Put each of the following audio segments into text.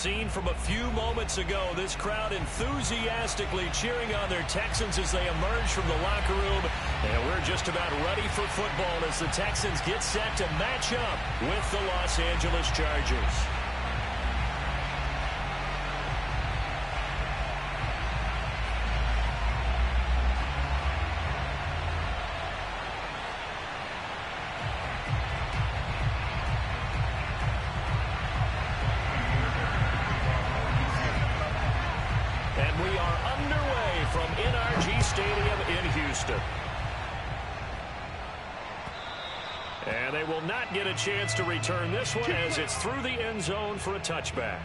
scene from a few moments ago. This crowd enthusiastically cheering on their Texans as they emerge from the locker room. And we're just about ready for football as the Texans get set to match up with the Los Angeles Chargers. And we are underway from NRG Stadium in Houston. And they will not get a chance to return this one as it's through the end zone for a touchback.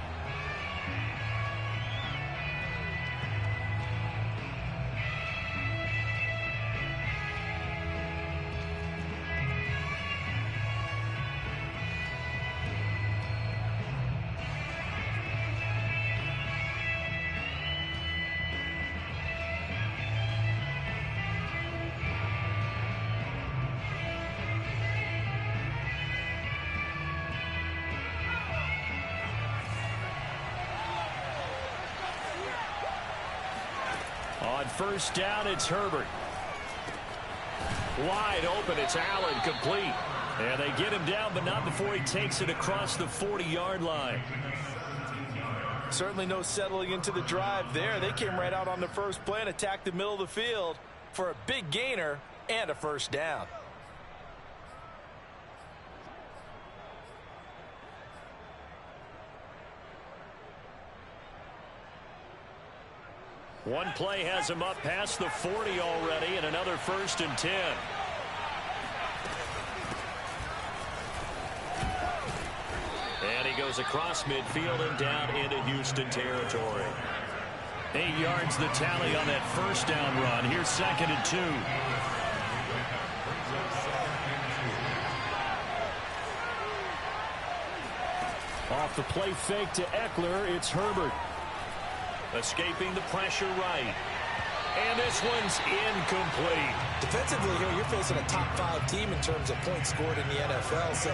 On first down, it's Herbert. Wide open, it's Allen, complete. And they get him down, but not before he takes it across the 40-yard line. Certainly no settling into the drive there. They came right out on the first play and attacked the middle of the field for a big gainer and a first down. One play has him up past the 40 already, and another 1st and 10. And he goes across midfield and down into Houston territory. 8 yards the tally on that first down run. Here's 2nd and 2. Off the play fake to Eckler, it's Herbert. Escaping the pressure right. And this one's incomplete. Defensively here, you're facing a top 5 team in terms of points scored in the NFL. So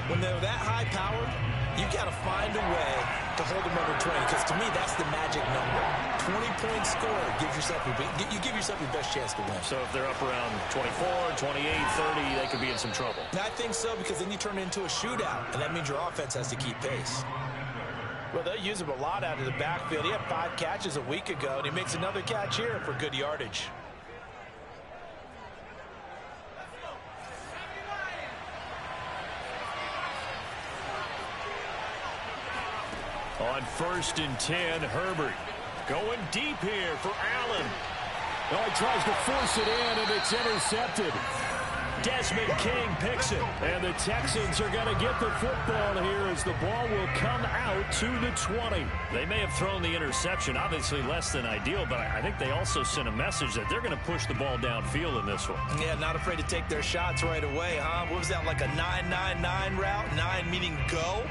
when they're that high powered, you got to find a way to hold them under 20. Because to me, that's the magic number. 20 points scored gives yourself you give yourself your best chance to win. So if they're up around 24, 28, 30, they could be in some trouble. I think so, because then you turn it into a shootout, and that means your offense has to keep pace. Well, they'll use him a lot out of the backfield. He had 5 catches a week ago, and he makes another catch here for good yardage. On 1st and 10, Herbert going deep here for Allen. Oh, he tries to force it in, and it's intercepted. Desmond King picks it. And the Texans are going to get the football here as the ball will come out to the 20. They may have thrown the interception, obviously less than ideal, but I think they also sent a message that they're going to push the ball downfield in this one. Yeah, not afraid to take their shots right away, huh? What was that, like a 9-9-9 route? 9 meaning go?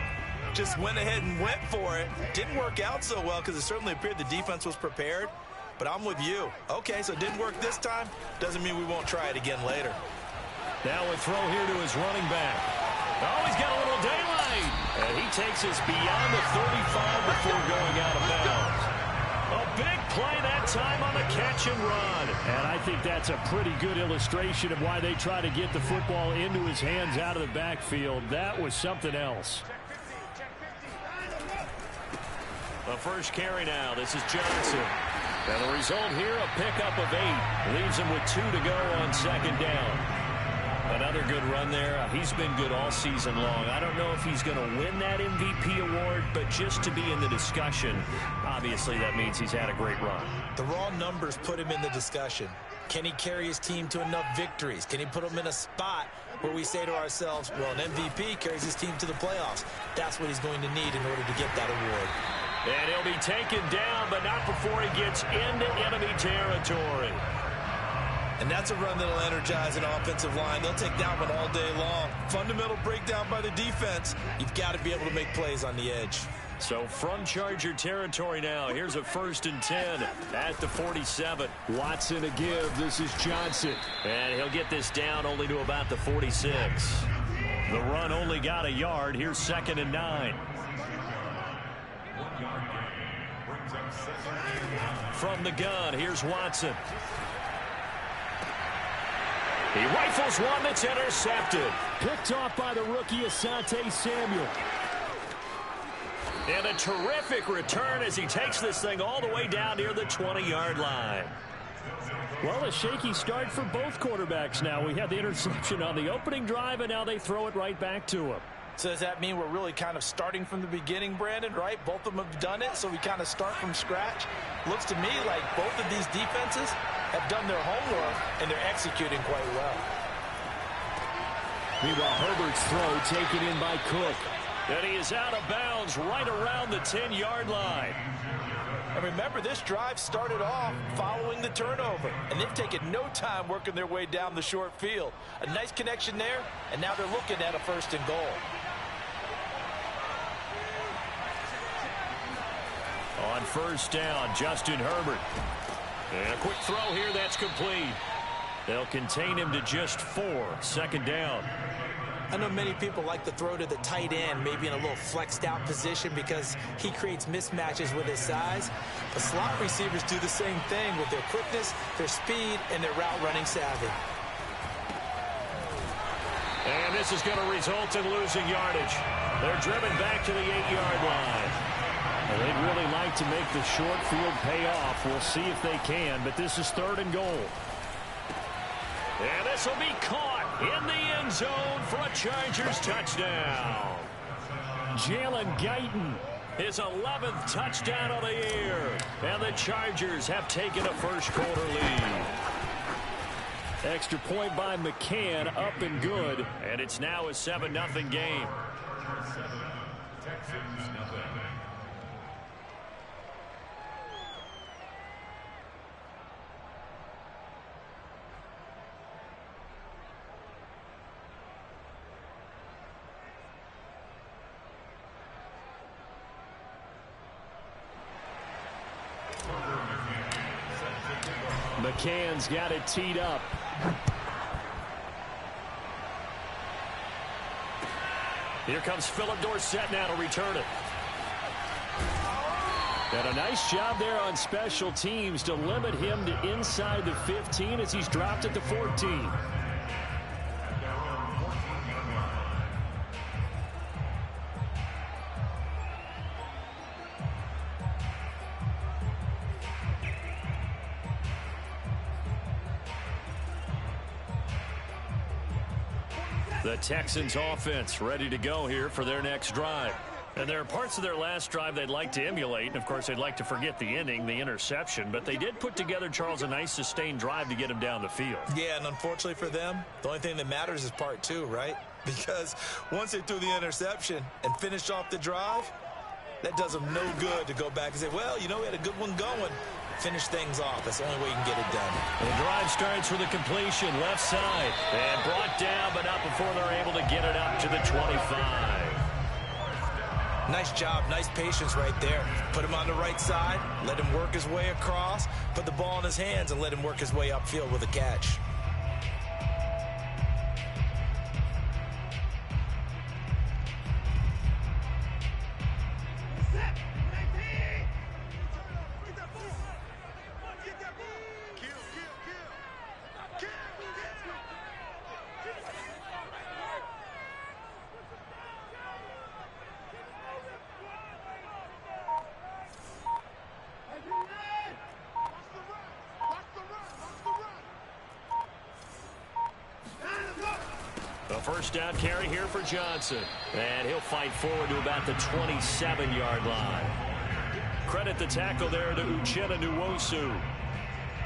Just went ahead and went for it. Didn't work out so well because it certainly appeared the defense was prepared. But I'm with you. Okay, so it didn't work this time. Doesn't mean we won't try it again later. Now a throw here to his running back. Oh, he's got a little daylight. And he takes us beyond the 35 before going out of bounds. A big play that time on the catch and run. And I think that's a pretty good illustration of why they try to get the football into his hands out of the backfield. That was something else. The first carry now. This is Johnson. And the result here, a pickup of 8. Leaves him with 2 to go on 2nd down. Another good run there. He's been good all season long. I don't know if he's going to win that MVP award, but just to be in the discussion, obviously that means he's had a great run. The raw numbers put him in the discussion. Can he carry his team to enough victories? Can he put them in a spot where we say to ourselves, well, an MVP carries his team to the playoffs. That's what he's going to need in order to get that award. And he'll be taken down, but not before he gets into enemy territory. And that's a run that'll energize an offensive line. They'll take that one all day long. Fundamental breakdown by the defense. You've got to be able to make plays on the edge. So from Charger territory now, here's a 1st and 10 at the 47. Watson to give. This is Johnson. And he'll get this down only to about the 46. The run only got a yard. Here's 2nd and 9. From the gun, here's Watson. He rifles one that's intercepted. Picked off by the rookie Asante Samuel. And a terrific return as he takes this thing all the way down near the 20-yard line. Well, a shaky start for both quarterbacks now. We had the interception on the opening drive, and now they throw it right back to him. So does that mean we're really kind of starting from the beginning, Brandon, right? Both of them have done it, so we kind of start from scratch. Looks to me like both of these defenses have done their homework, and they're executing quite well. Meanwhile, Herbert's throw taken in by Cook. And he is out of bounds right around the 10-yard line. And remember, this drive started off following the turnover, and they've taken no time working their way down the short field. A nice connection there, and now they're looking at a 1st and goal. On 1st down, Justin Herbert. And a quick throw here that's complete. They'll contain him to just 4. 2nd down. I know many people like to throw to the tight end, maybe in a little flexed out position because he creates mismatches with his size. But slot receivers do the same thing with their quickness, their speed, and their route running savvy. And this is going to result in losing yardage. They're driven back to the 8-yard line. Well, they'd really like to make the short field pay off. We'll see if they can, but this is 3rd and goal. And this will be caught in the end zone for a Chargers touchdown. Jalen Guyton. His 11th touchdown of the year. And the Chargers have taken a 1st quarter lead. Extra point by McCann, up and good. And it's now a 7-0 game. McCann's got it teed up. Here comes Philip Dorsett now to return it. And a nice job there on special teams to limit him to inside the 15 as he's dropped at the 14. The Texans offense ready to go here for their next drive. And there are parts of their last drive they'd like to emulate. And, of course, they'd like to forget the ending, the interception. But they did put together, Charles, a nice sustained drive to get him down the field. Yeah, and unfortunately for them, the only thing that matters is part 2, right? Because once they threw the interception and finished off the drive, that does them no good to go back and say, well, you know, we had a good one going. Finish things off. That's the only way you can get it done. And the drive starts with a completion left side. And brought down, but not before they're able to get it up to the 25. Nice job, nice patience right there. Put him on the right side, let him work his way across, put the ball in his hands, and let him work his way upfield with a catch. First down carry here for Johnson. And he'll fight forward to about the 27-yard line. Credit the tackle there to Uchenna Nwosu.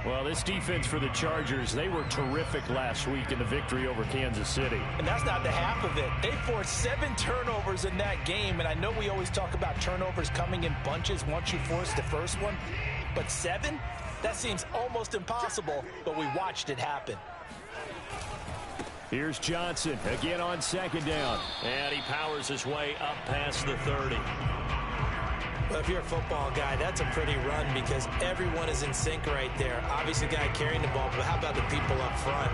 Well, this defense for the Chargers, they were terrific last week in the victory over Kansas City. And that's not the half of it. They forced 7 turnovers in that game. And I know we always talk about turnovers coming in bunches once you force the first one. But 7? That seems almost impossible, but we watched it happen. Here's Johnson again on 2nd down. And he powers his way up past the 30. Well, if you're a football guy, that's a pretty run because everyone is in sync right there. Obviously, the guy carrying the ball, but how about the people up front?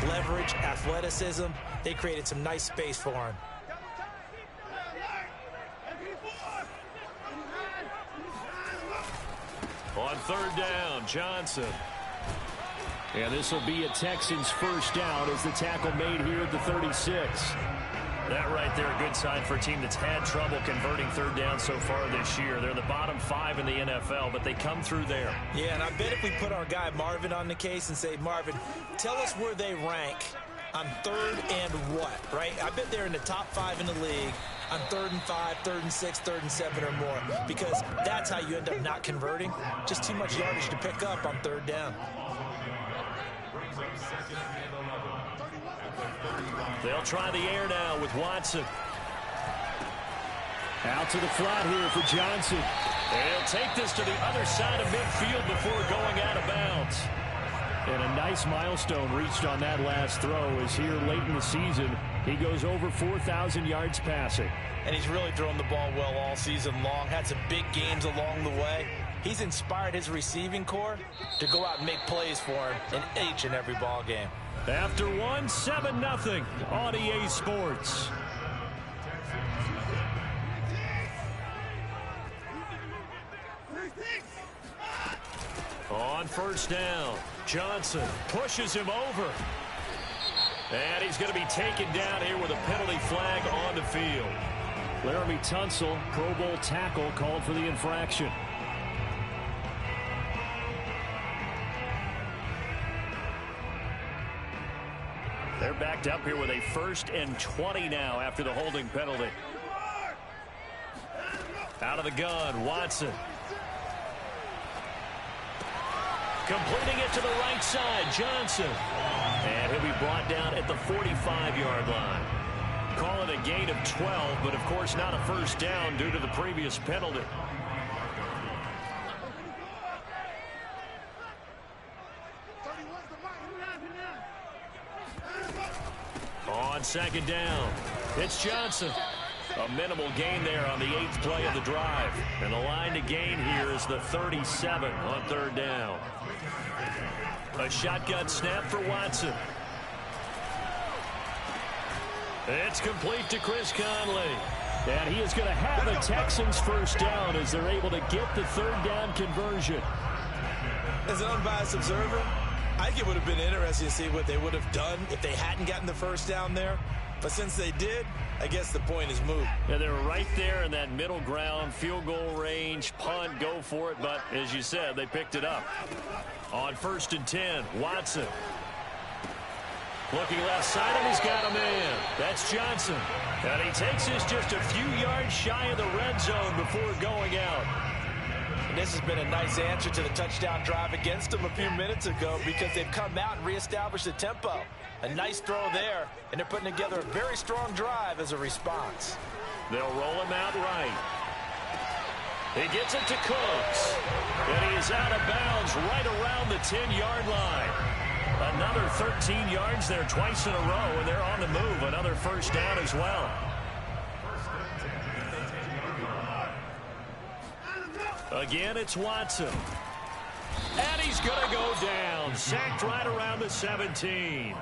Leverage, athleticism, they created some nice space for him. On third down, Johnson. And this will be a Texans first down as the tackle made here at the 36. That right there, a good sign for a team that's had trouble converting third down so far this year. They're the bottom 5 in the NFL, but they come through there. Yeah, and I bet if we put our guy Marvin on the case and say, Marvin, tell us where they rank on third and what, right? I bet they're in the top 5 in the league on 3rd and 5, 3rd and 6, 3rd and 7 or more, because that's how you end up not converting. Just too much yardage to pick up on third down. They'll try the air now with Watson. Out to the flat here for Johnson. And he'll take this to the other side of midfield before going out of bounds. And a nice milestone reached on that last throw as here late in the season, he goes over 4,000 yards passing. And he's really thrown the ball well all season long. Had some big games along the way. He's inspired his receiving corps to go out and make plays for him in each and every ball game. After one, 7-0 on EA Sports. On first down, Johnson pushes him over. And he's going to be taken down here with a penalty flag on the field. Laramie Tunsil, Pro Bowl tackle, called for the infraction. They're backed up here with a 1st and 20 now after the holding penalty. Out of the gun, Watson. Completing it to the right side, Johnson. And he'll be brought down at the 45-yard line. Call it a gain of 12, but of course not a first down due to the previous penalty. On second down, it's Johnson. A minimal gain there on the 8th play of the drive. And the line to gain here is the 37 on third down. A shotgun snap for Watson. It's complete to Chris Conley. And he is going to have the Texans first down as they're able to get the third down conversion. As an unbiased observer, I think it would have been interesting to see what they would have done if they hadn't gotten the first down there. But since they did, I guess the point is moot. Yeah, they were right there in that middle ground, field goal range, punt, go for it. But as you said, they picked it up. On 1st and 10, Watson. Looking left side, and he's got a man. That's Johnson. And he takes this just a few yards shy of the red zone before going out. And this has been a nice answer to the touchdown drive against them a few minutes ago because they've come out and reestablished the tempo. A nice throw there, and they're putting together a very strong drive as a response. They'll roll him out right. He gets it to Cooks. And he is out of bounds right around the 10-yard line. Another 13 yards there twice in a row, and they're on the move. Another first down as well. Again, it's Watson. And he's going to go down. Sacked right around the 17.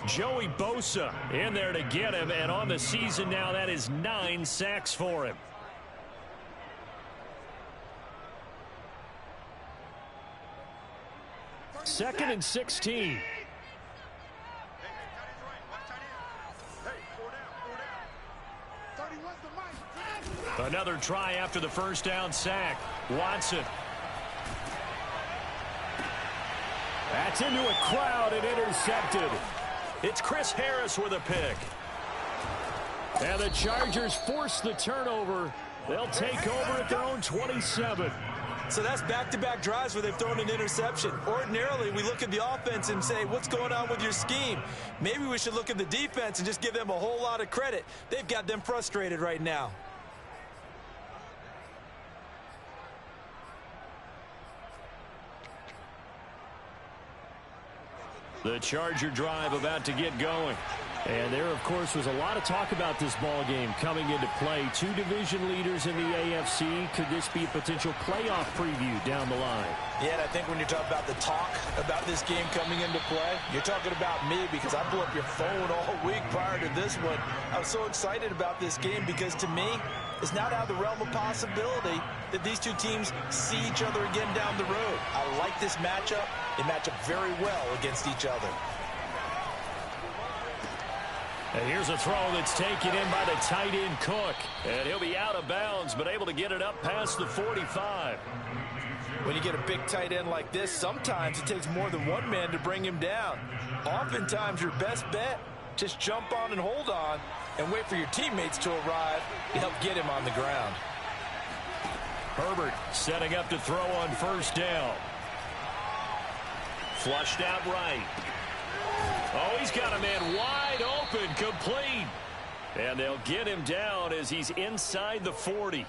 Joey Bosa in there to get him. And on the season now, that is 9 sacks for him. Second and 16. Another try after the first down sack. Watson. That's into a crowd and intercepted. It's Chris Harris with a pick. And the Chargers force the turnover. They'll take over at their own 27. So that's back-to-back drives where they've thrown an interception. Ordinarily, we look at the offense and say, what's going on with your scheme? Maybe we should look at the defense and just give them a whole lot of credit. They've got them frustrated right now. The Charger drive about to get going. And there, of course, was a lot of talk about this ball game coming into play. 2 division leaders in the AFC. Could this be a potential playoff preview down the line? Yeah, and I think when you're talking about the talk about this game coming into play, you're talking about me because I blew up your phone all week prior to this one. I was so excited about this game because, to me, it's not out of the realm of possibility that these two teams see each other again down the road. I like this matchup. They match up very well against each other. And here's a throw that's taken in by the tight end Cook. And he'll be out of bounds, but able to get it up past the 45. When you get a big tight end like this, sometimes it takes more than one man to bring him down. Oftentimes, your best bet, just jump on and hold on and wait for your teammates to arrive to help get him on the ground. Herbert setting up to throw on first down. Flushed out right. Oh, he's got a man wide open, complete. And they'll get him down as he's inside the 40.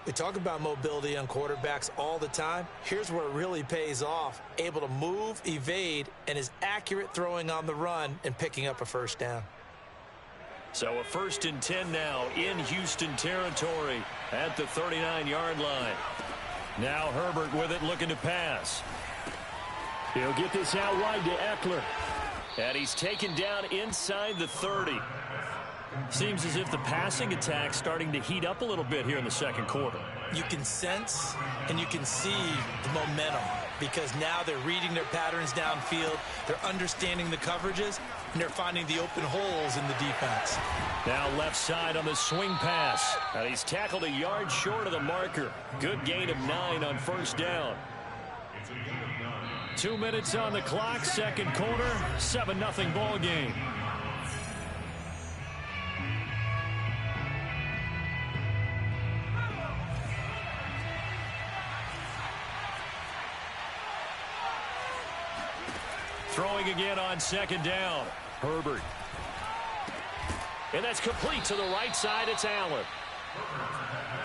We talk about mobility on quarterbacks all the time. Here's where it really pays off. Able to move, evade, and is accurate throwing on the run and picking up a first down. So a 1st and 10 now in Houston territory at the 39-yard line. Now Herbert with it, looking to pass. He'll get this out wide to Eckler. And he's taken down inside the 30. Seems as if the passing attack's starting to heat up a little bit here in the second quarter. You can sense and you can see the momentum because now they're reading their patterns downfield, they're understanding the coverages, and they're finding the open holes in the defense. Now left side on the swing pass. And he's tackled a yard short of the marker. Good gain of 9 on first down. 2 minutes on the clock, second quarter, 7-0 ball game. Throwing again on second down. Herbert. And that's complete to the right side. It's Allen.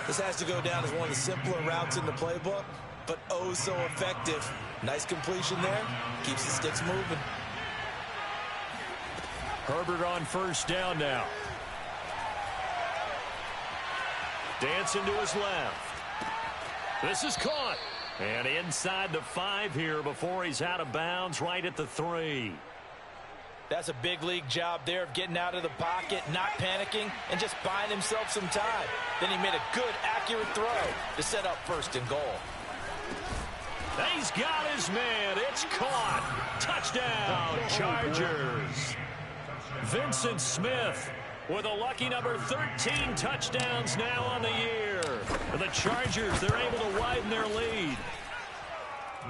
This has to go down as one of the simpler routes in the playbook, but oh so effective. Nice completion there. Keeps the sticks moving. Herbert on first down now. Dancing to his left. This is caught. And inside the 5 here before he's out of bounds right at the 3. That's a big league job there of getting out of the pocket, not panicking, and just buying himself some time. Then he made a good, accurate throw to set up 1st and goal. He's got his man. It's caught. Touchdown, Chargers. Vincent Smith with a lucky number 13 touchdowns now on the year. The Chargers, they're able to widen their lead.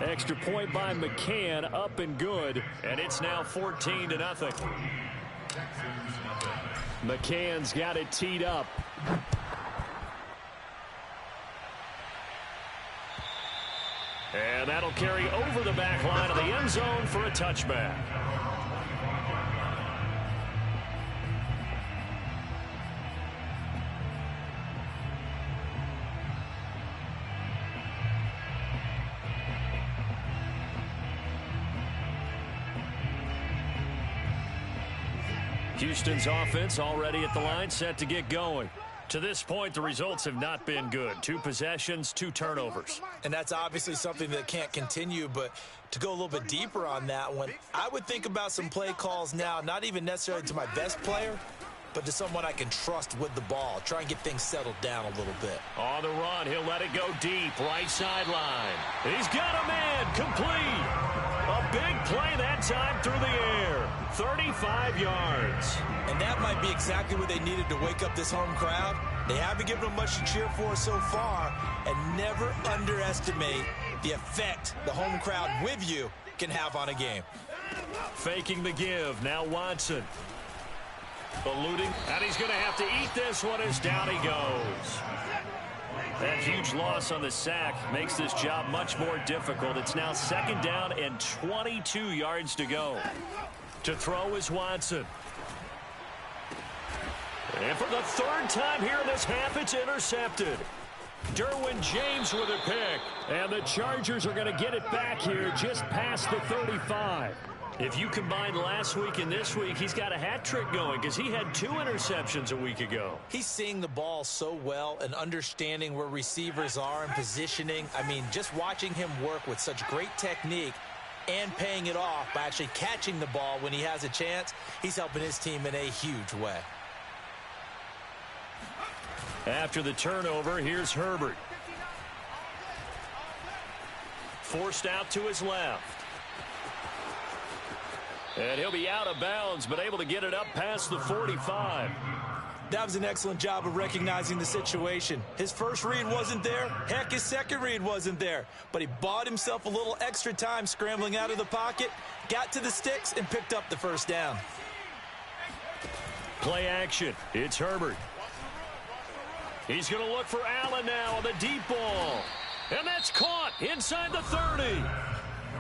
Extra point by McCann, up and good, and it's now 14-0. McCann's got it teed up. And that'll carry over the back line of the end zone for a touchback. Houston's offense already at the line, set to get going. To this point, the results have not been good. 2 possessions, 2 turnovers. And that's obviously something that can't continue, but to go a little bit deeper on that one, I would think about some play calls now, not even necessarily to my best player, but to someone I can trust with the ball. Try and get things settled down a little bit. On the run, he'll let it go deep, right sideline. He's got a man, complete. A big play that time through the air. 35 yards. And that might be exactly what they needed to wake up this home crowd. They haven't given them much to cheer for so far, and never underestimate the effect the home crowd with you can have on a game. Faking the give, now Watson. Eluding, and he's going to have to eat this one as down he goes. That huge loss on the sack makes this job much more difficult. It's now 2nd down and 22 yards to go. To throw is Watson. And for the 3rd time here in this half, it's intercepted. Derwin James with a pick. And the Chargers are going to get it back here just past the 35. If you combine last week and this week, he's got a hat trick going because he had 2 interceptions a week ago. He's seeing the ball so well and understanding where receivers are and positioning. I mean, just watching him work with such great technique and paying it off by actually catching the ball when he has a chance, he's helping his team in a huge way. After the turnover, here's Herbert. forced out to his left. And he'll be out of bounds, but able to get it up past the 45. That was an excellent job of recognizing the situation. His first read wasn't there. Heck, his second read wasn't there. But he bought himself a little extra time scrambling out of the pocket, got to the sticks, and picked up the first down. Play action. It's Herbert. He's going to look for Allen now on the deep ball. And that's caught inside the 30.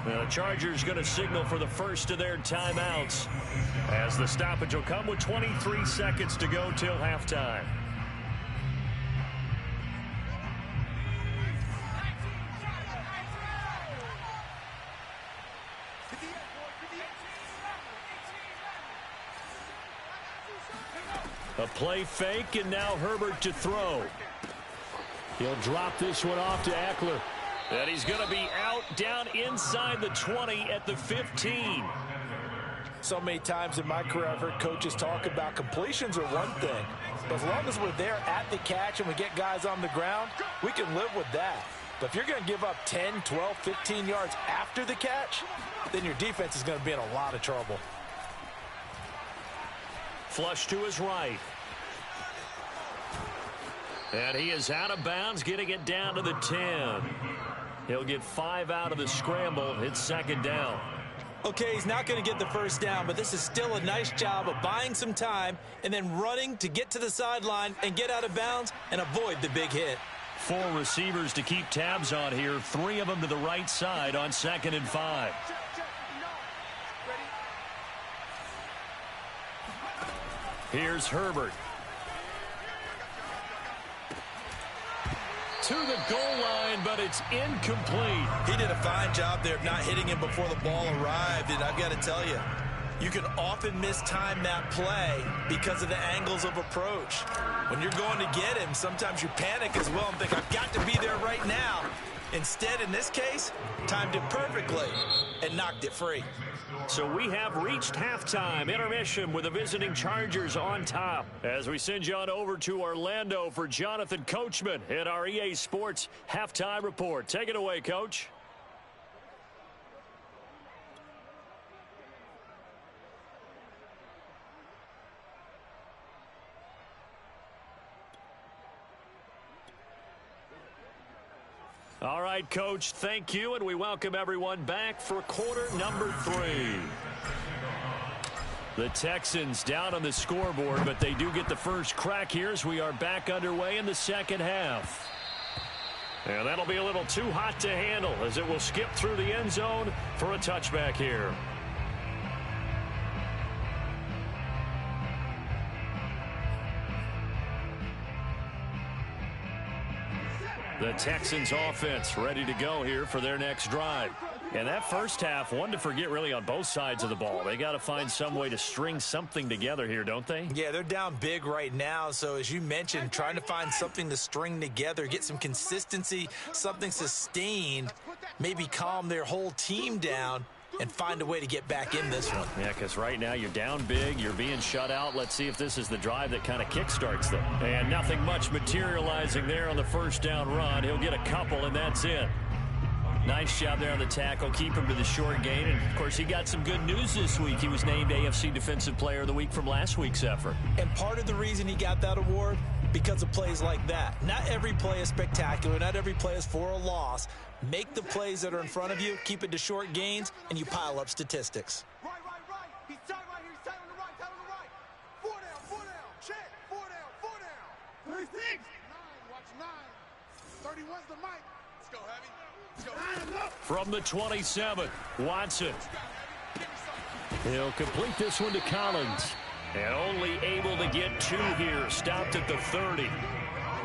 Now, the Chargers going to signal for the first of their timeouts as the stoppage will come with 23 seconds to go till halftime. A play fake, and now Herbert to throw. He'll drop this one off to Eckler. And he's going to be out down inside the 20 at the 15. So many times in my career, I've heard coaches talk about completions are one thing. But as long as we're there at the catch and we get guys on the ground, we can live with that. But if you're going to give up 10, 12, 15 yards after the catch, then your defense is going to be in a lot of trouble. Flush to his right. And he is out of bounds, getting it down to the 10. He'll get 5 out of the scramble. It's second down. Okay, he's not going to get the first down, but this is still a nice job of buying some time and then running to get to the sideline and get out of bounds and avoid the big hit. 4 receivers to keep tabs on here. 3 of them to the right side on 2nd and 5. Here's Herbert. To the goal line, but it's incomplete. He did a fine job there of not hitting him before the ball arrived, and I've got to tell you, you can often mistime that play because of the angles of approach. When you're going to get him, sometimes you panic as well and think, I've got to be there right now. Instead, in this case, timed it perfectly and knocked it free. So we have reached halftime intermission with the visiting Chargers on top. As we send you on over to Orlando for Jonathan Coachman in our EA Sports Halftime Report. Take it away, Coach. All right, Coach, thank you, and we welcome everyone back for quarter number 3. The Texans down on the scoreboard, but they do get the first crack here as we are back underway in the second half. And that'll be a little too hot to handle as it will skip through the end zone for a touchback here. The Texans offense ready to go here for their next drive. And that first half, one to forget really on both sides of the ball. They got to find some way to string something together here, don't they? Yeah, they're down big right now. So as you mentioned, trying to find something to string together, get some consistency, something sustained, maybe calm their whole team down and find a way to get back in this one. Yeah, because right now you're down big, you're being shut out. Let's see if this is the drive that kind of kickstarts them. And nothing much materializing there on the first down run. He'll get a couple, and that's it. Nice job there on the tackle. Keep him to the short gain. And, of course, he got some good news this week. He was named AFC Defensive Player of the Week from last week's effort. And part of the reason he got that award, because of plays like that. Not every play is spectacular. Not every play is for a loss. Make the plays that are in front of you, keep it to short gains, and you pile up statistics. Right. He's tight right here. He's tight on the right. Tight on the right. 4 down. Check. 4 down. 36. 9. Watch 9. 31's the mic. Let's go, Heavy. Let's go. From the 27, Watson. He'll complete this one to Collins. And only able to get 2 here. Stopped at the 30.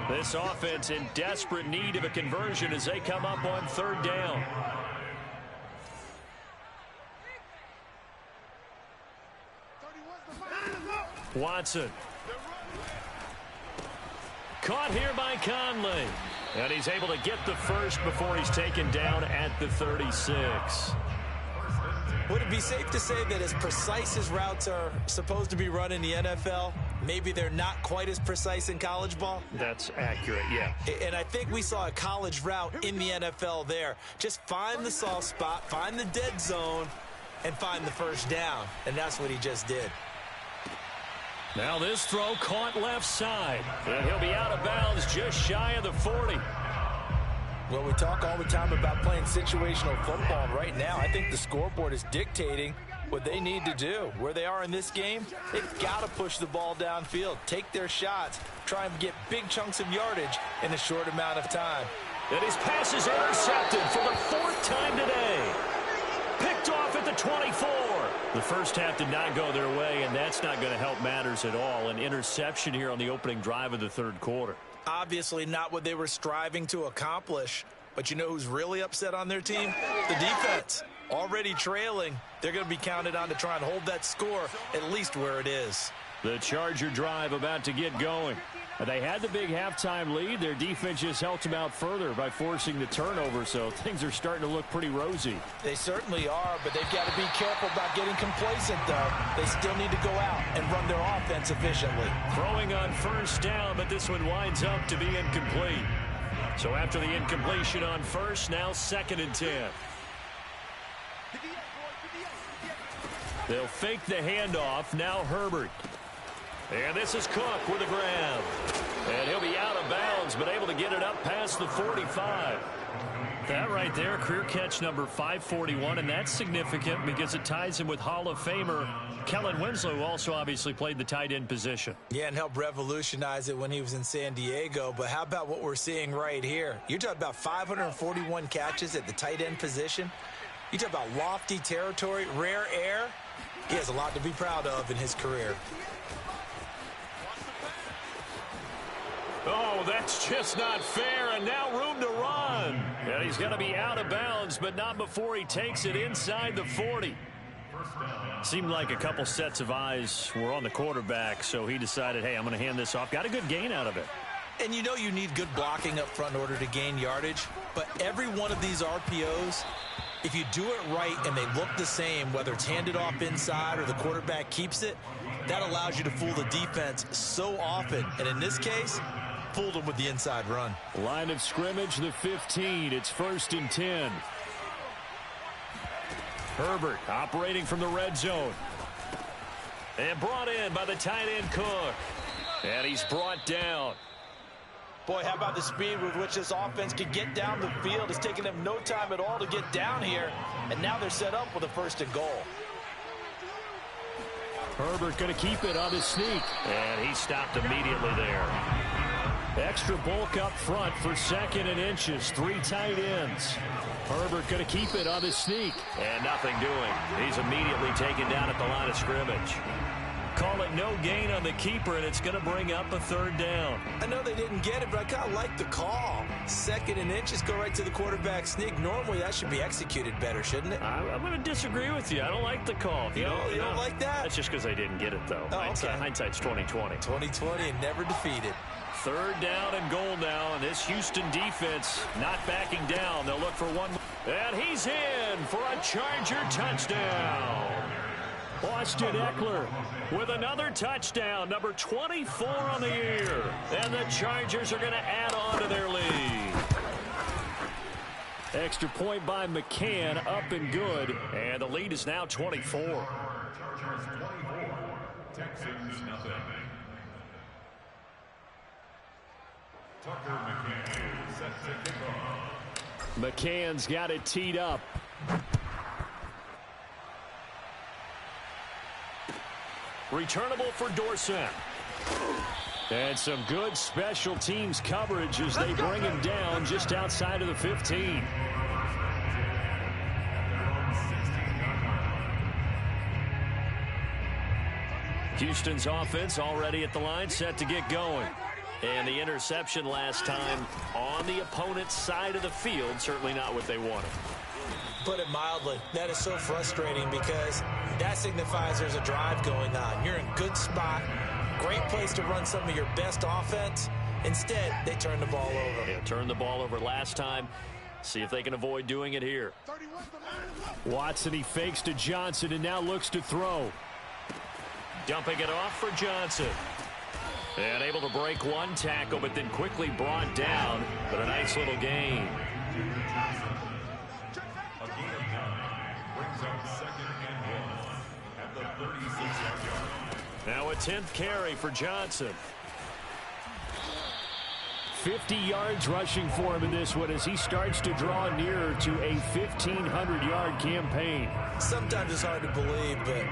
This offense in desperate need of a conversion as they come up on 3rd down. Watson. Caught here by Conley. And he's able to get the first before he's taken down at the 36. Would it be safe to say that as precise as routes are supposed to be run in the NFL, maybe they're not quite as precise in college ball. That's accurate, yeah. And I think we saw a college route in the NFL there. Just find the soft spot, find the dead zone, and find the first down. And that's what he just did. Now this throw caught left side. And he'll be out of bounds just shy of the 40. Well, we talk all the time about playing situational football. Right now, I think the scoreboard is dictating what they need to do. Where they are in this game, they've got to push the ball downfield, take their shots, try and get big chunks of yardage in a short amount of time. And his pass is intercepted for the 4th time today. Picked off at the 24. The first half did not go their way, and that's not going to help matters at all. An interception here on the opening drive of the 3rd quarter. Obviously not what they were striving to accomplish. But you know who's really upset on their team? The defense. Already trailing. They're going to be counted on to try and hold that score at least where it is. The Charger drive about to get going. They had the big halftime lead. Their defense just helped them out further by forcing the turnover, so things are starting to look pretty rosy. They certainly are, but they've got to be careful about getting complacent, though. They still need to go out and run their offense efficiently. Throwing on first down, but this one winds up to be incomplete. So after the incompletion on first, now 2nd and 10. They'll fake the handoff. Now Herbert. And this is Cook with a grab. And he'll be out of bounds, but able to get it up past the 45. That right there, career catch number 541, and that's significant because it ties him with Hall of Famer Kellen Winslow, who also obviously played the tight end position. Yeah, and helped revolutionize it when he was in San Diego. But how about what we're seeing right here? You're talking about 541 catches at the tight end position. You talk about lofty territory, rare air. He has a lot to be proud of in his career. Oh, that's just not fair, and now room to run. And he's going to be out of bounds, but not before he takes it inside the 40. Seemed like a couple sets of eyes were on the quarterback, so he decided, hey, I'm going to hand this off. Got a good gain out of it. And you know you need good blocking up front in order to gain yardage, but every one of these RPOs, if you do it right and they look the same, whether it's handed off inside or the quarterback keeps it, that allows you to fool the defense so often. And in this case, fooled them with the inside run. Line of scrimmage, the 15. It's 1st and 10. Herbert operating from the red zone. And brought in by the tight end Cook. And he's brought down. Boy, how about the speed with which this offense could get down the field? It's taken them no time at all to get down here. And now they're set up with a 1st and goal. Herbert going to keep it on his sneak. And he stopped immediately there. Extra bulk up front for 2nd and inches. 3 tight ends. Herbert going to keep it on his sneak. And nothing doing. He's immediately taken down at the line of scrimmage. Call it no gain on the keeper, and it's going to bring up a 3rd down. I know they didn't get it, but I kind of like the call. 2nd and inches, go right to the quarterback sneak. Normally, that should be executed better, shouldn't it? I'm going to disagree with you. I don't like the call. You don't like that? That's just because they didn't get it, though. Oh, okay. Hindsight's 20/20. 20/20 and never defeated. 3rd down and goal now, and this Houston defense not backing down. They'll look for one. And he's in for a Charger touchdown. Austin Eckler with another touchdown, number 24 on the year. And the Chargers are going to add on to their lead. Extra point by McCann, up and good. And the lead is now 24. Chargers 24, Texans nothing. Tucker McCann set to kick off. McCann's got it teed up. Returnable for Dorsett. And some good special teams coverage as they bring him down just outside of the 15. Houston's offense already at the line, set to get going. And the interception last time on the opponent's side of the field, certainly not what they wanted. Put it mildly, that is so frustrating because that signifies there's a drive going on. You're in good spot, great place to run some of your best offense. Instead, they turn the ball over. Yeah, turned the ball over last time. See if they can avoid doing it here. Watson, he fakes to Johnson and now looks to throw. Dumping it off for Johnson. And able to break one tackle, but then quickly brought down. But a nice little gain. A gain of 9 brings up 2nd and 1 at the 36-yard line. Now a 10th carry for Johnson. 50 yards rushing for him in this one as he starts to draw nearer to a 1,500-yard campaign. Sometimes it's hard to believe, but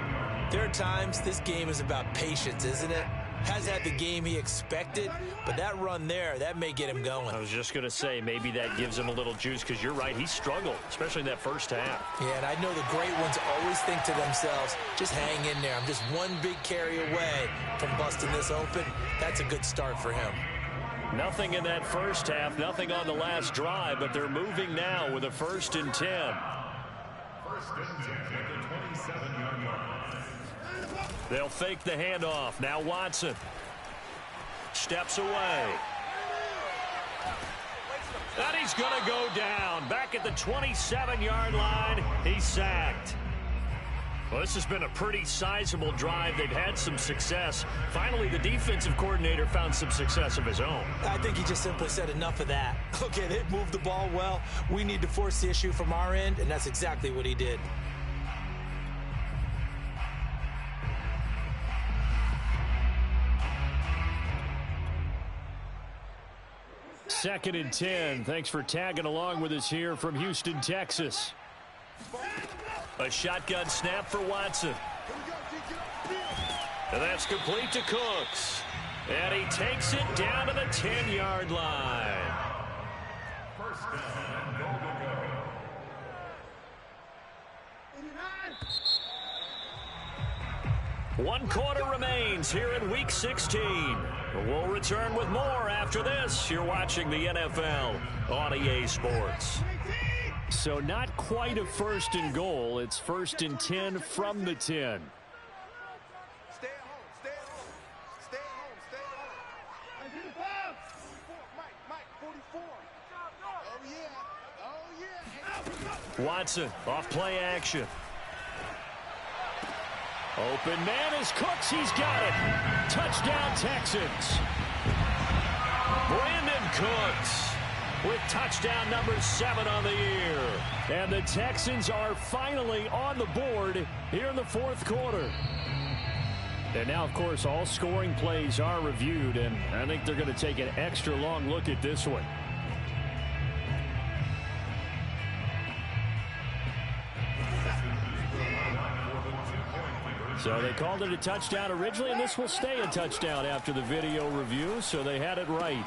there are times this game is about patience, isn't it? Has had the game he expected, but that run there, that may get him going. I was just going to say, maybe that gives him a little juice, because you're right, he struggled, especially in that first half. Yeah, and I know the great ones always think to themselves, just hang in there. I'm just one big carry away from busting this open. That's a good start for him. Nothing in that first half, nothing on the last drive, but they're moving now with a 1st and 10. 1st and 10 at the 27-yard line. They'll fake the handoff. Now Watson steps away. And he's going to go down. Back at the 27-yard line, he's sacked. Well, this has been a pretty sizable drive. They've had some success. Finally, the defensive coordinator found some success of his own. I think he just simply said enough of that. Okay, they've moved the ball well. We need to force the issue from our end, and that's exactly what he did. Second and 10. Thanks for tagging along with us here from Houston, Texas. A shotgun snap for Watson. And that's complete to Cooks. And he takes it down to the 10-yard line. 1st down and goal to go. One quarter remains here in Week 16. We'll return with more after this. You're watching the NFL on EA Sports. So not quite a 1st and goal. It's 1st and 10 from the 10. Stay at home. Stay at home. Stay at home. Stay at home. 44, Mike, 44. Oh, yeah. Watson off play action. Open man is Cooks. He's got it. Touchdown, Texans. Brandon Cooks with touchdown number 7 on the year. And the Texans are finally on the board here in the 4th quarter. And now, of course, all scoring plays are reviewed, and I think they're going to take an extra long look at this one. So they called it a touchdown originally, and this will stay a touchdown after the video review, so they had it right.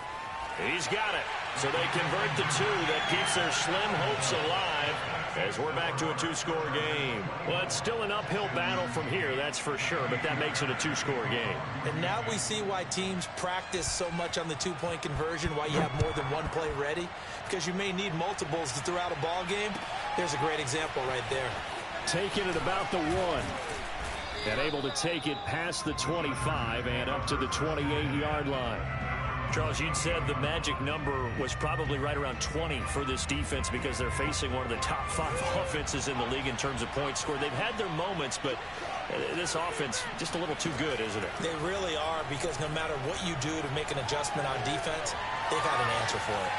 He's got it. So they convert the 2. That keeps their slim hopes alive as we're back to a 2-score game. Well, it's still an uphill battle from here, that's for sure, but that makes it a 2-score game. And now we see why teams practice so much on the 2-point conversion, why you have more than one play ready, because you may need multiples to throw out a ball game. There's a great example right there. Taking it about the 1. And able to take it past the 25 and up to the 28-yard line. Charles, you'd said the magic number was probably right around 20 for this defense because they're facing one of the top 5 offenses in the league in terms of points scored. They've had their moments, but this offense just a little too good, isn't it? They really are, because no matter what you do to make an adjustment on defense, they've got an answer for it.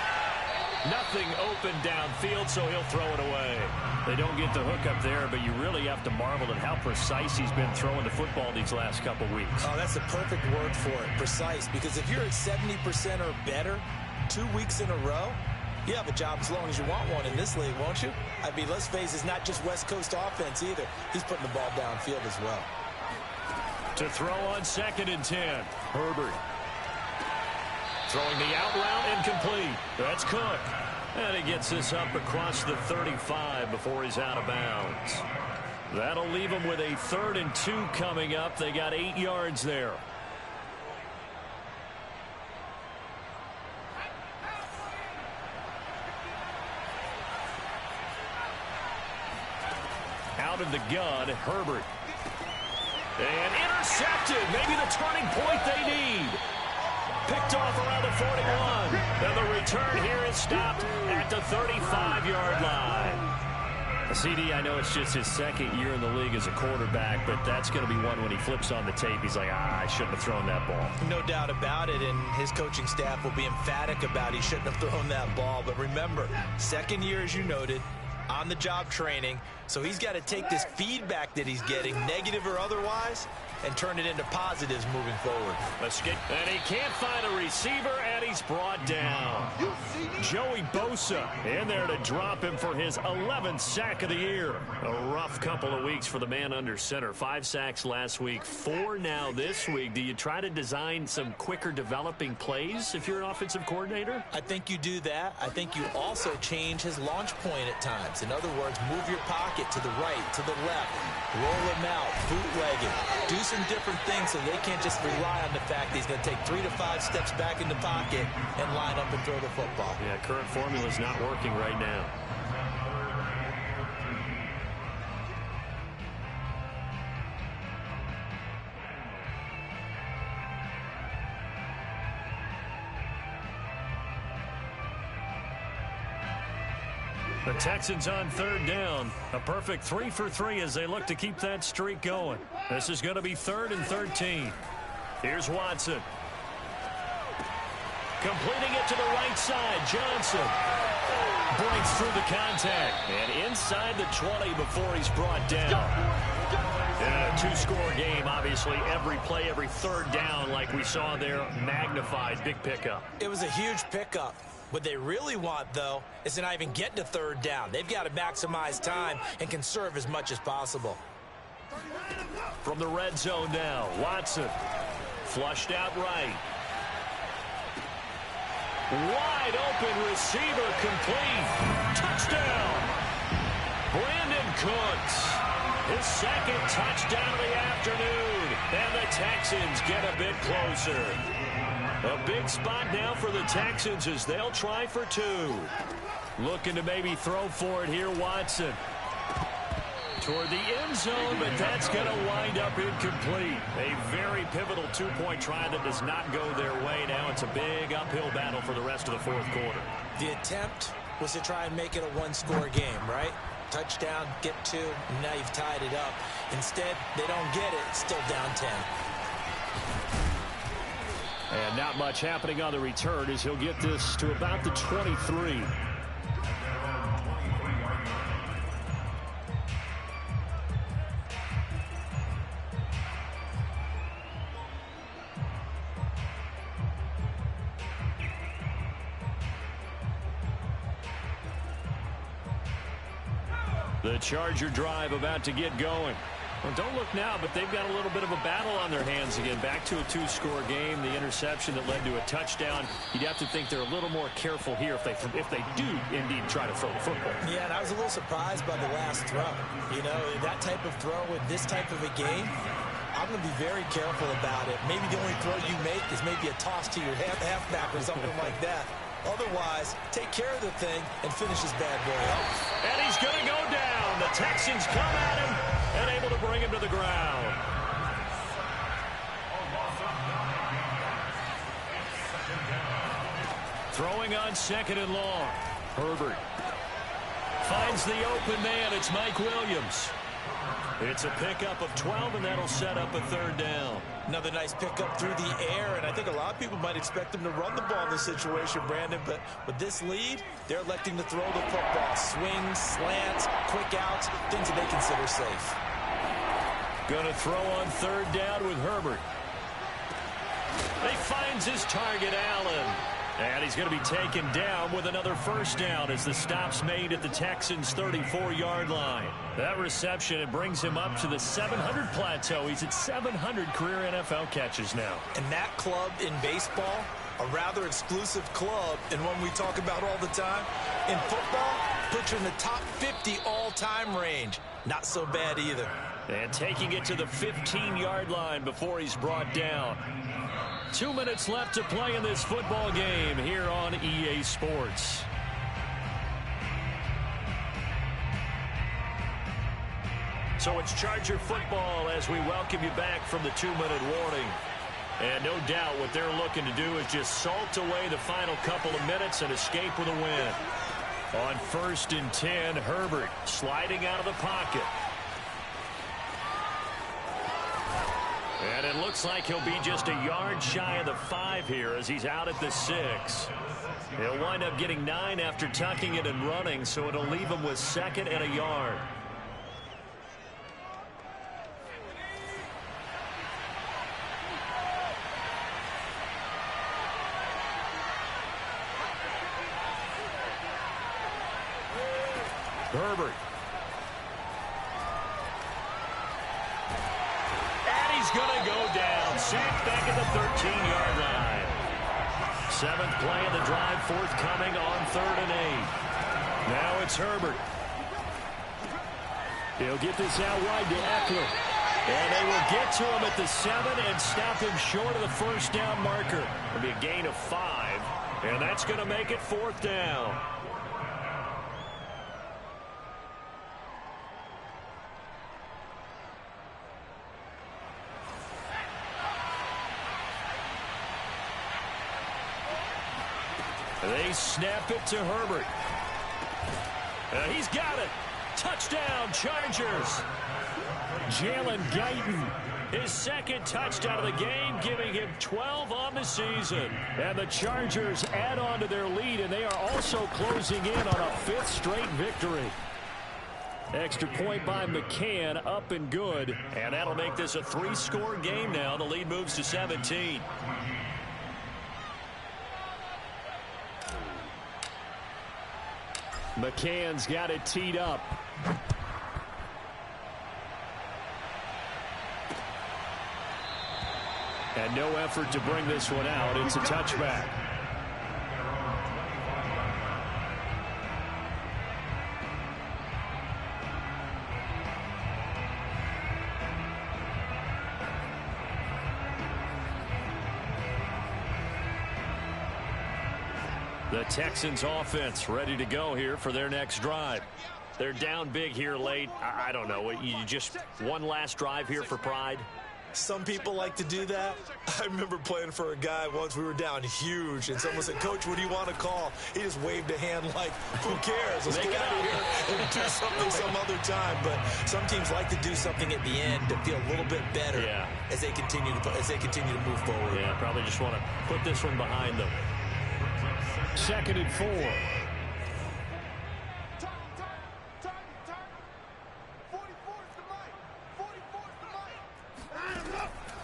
Nothing open downfield, so he'll throw it away. They don't get the hook up there, but you really have to marvel at how precise he's been throwing the football these last couple weeks. Oh, that's the perfect word for it, precise, because if you're at 70% or better 2 weeks in a row, you have a job as long as you want one in this league, won't you? I mean, let's face it, it's not just West Coast offense either. He's putting the ball downfield as well. To throw on 2nd and 10, Herbert. Throwing the out route incomplete. That's Cook. And he gets this up across the 35 before he's out of bounds. That'll leave him with a 3rd and 2 coming up. They got 8 yards there. Out of the gun, Herbert. And intercepted. Maybe the turning point they need. Picked off around the 41. And the return here is stopped at the 35-yard line. CD, I know it's just his second year in the league as a quarterback, but that's going to be one when he flips on the tape. He's like, I shouldn't have thrown that ball. No doubt about it, and his coaching staff will be emphatic about he shouldn't have thrown that ball. But remember, second year, as you noted, on-the-job training, so he's got to take this feedback that he's getting, negative or otherwise, and turn it into positives moving forward. Escape. And he can't find a receiver, and he's brought down. Joey Bosa in there to drop him for his 11th sack of the year. A rough couple of weeks for the man under center. 5 sacks last week, 4 now this week. Do you try to design some quicker developing plays if you're an offensive coordinator? I think you do that. I think you also change his launch point at times. In other words, move your pocket to the right, to the left, roll him out, bootleg it, do some different things so they can't just rely on the fact that he's going to take 3 to 5 steps back in the pocket and line up and throw the football. Yeah, current formula is not working right now. The Texans on 3rd down. A perfect 3 for 3 as they look to keep that streak going. This is going to be 3rd and 13. Here's Watson. Completing it to the right side. Johnson breaks through the contact. And inside the 20 before he's brought down. In a 2-score game, obviously, every play, every 3rd down, like we saw there, magnified. Big pickup. It was a huge pickup. What they really want, though, is to not even get to 3rd down. They've got to maximize time and conserve as much as possible. From the red zone now, Watson. Flushed out right. Wide open receiver complete. Touchdown. Brandon Cooks. His 2nd touchdown of the afternoon. And the Texans get a bit closer. A big spot now for the Texans as they'll try for 2. Looking to maybe throw for it here, Watson. Toward the end zone, but that's going to wind up incomplete. A very pivotal 2-point try that does not go their way. Now it's a big uphill battle for the rest of the 4th quarter. The attempt was to try and make it a 1-score game, right? Touchdown, get 2, and now you've tied it up. Instead, they don't get it. It's still down 10. And not much happening on the return as he'll get this to about the 23. The Charger drive about to get going. Well, don't look now, but they've got a little bit of a battle on their hands again. Back to a 2-score game. The interception that led to a touchdown. You'd have to think they're a little more careful here if they do indeed try to throw the football. Yeah, and I was a little surprised by the last throw. You know, that type of throw in this type of a game, I'm going to be very careful about it. Maybe the only throw you make is maybe a toss to your halfback or something like that. Otherwise, take care of the thing and finish this bad boy off. And he's going to go down. The Texans come at him and able to bring him to the ground. Throwing on 2nd and long. Herbert finds the open man. It's Mike Williams. It's a pickup of 12, and that'll set up a 3rd down. Another nice pickup through the air, and I think a lot of people might expect him to run the ball in this situation, Brandon, but with this lead, they're electing to throw the football. Swings, slants, quick outs, things that they consider safe. Going to throw on 3rd down with Herbert. He finds his target, Allen. And he's going to be taken down with another 1st down as the stop's made at the Texans' 34-yard line. That reception, it brings him up to the 700 plateau. He's at 700 career NFL catches now. And that club in baseball, a rather exclusive club, and one we talk about all the time. In football, puts you in the top 50 all-time range. Not so bad either. And taking it to the 15-yard line before he's brought down. 2 minutes left to play in this football game here on EA Sports. So it's Charger football as we welcome you back from the 2-minute warning. And no doubt what they're looking to do is just salt away the final couple of minutes and escape with a win. On 1st and 10, Herbert sliding out of the pocket. And it looks like he'll be just a yard shy of the 5 here as he's out at the 6. He'll wind up getting 9 after tucking it and running, so it'll leave him with 2nd and a yard. Herbert. And he's going to go down. Sacked back at the 13-yard line. 7th play of the drive, forthcoming on 3rd and 8. Now it's Herbert. He'll get this out wide to Eckler. And they will get to him at the 7 and stop him short of the first down marker. It'll be a gain of 5. And that's going to make it 4th down. They snap it to Herbert. He's got it. Touchdown, Chargers. Jalen Guyton, his 2nd touchdown of the game, giving him 12 on the season. And the Chargers add on to their lead, and they are also closing in on a 5th straight victory. Extra point by McCann, up and good. And that'll make this a 3-score game now. The lead moves to 17. McCann's got it teed up. And no effort to bring this one out. It's a touchback. The Texans offense ready to go here for their next drive. They're down big here late. I don't know. You just one last drive here for pride? Some people like to do that. I remember playing for a guy once. We were down huge, and someone said, "Coach, what do you want to call?" He just waved a hand like, "Who cares? Let's get out of here and do something some other time." But some teams like to do something at the end to feel a little bit better as they continue to move forward. Yeah, probably just want to put this one behind them. 2nd and 4.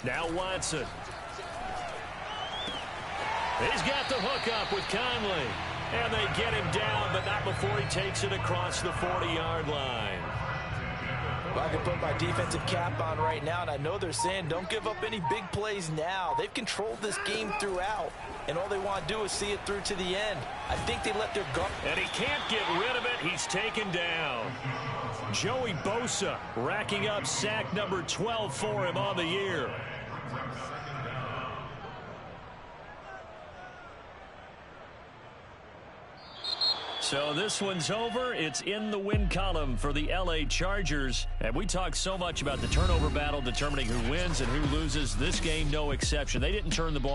Now Watson. He's got the hook up with Conley. And they get him down, but not before he takes it across the 40-yard line. Well, I can put my defensive cap on right now, and I know they're saying don't give up any big plays now. They've controlled this game throughout, and all they want to do is see it through to the end. I think they let their guard. And he can't get rid of it. He's taken down. Joey Bosa racking up sack number 12 for him on the year. So this one's over. It's in the win column for the LA Chargers. And we talked so much about the turnover battle determining who wins and who loses. This game, no exception. They didn't turn the ball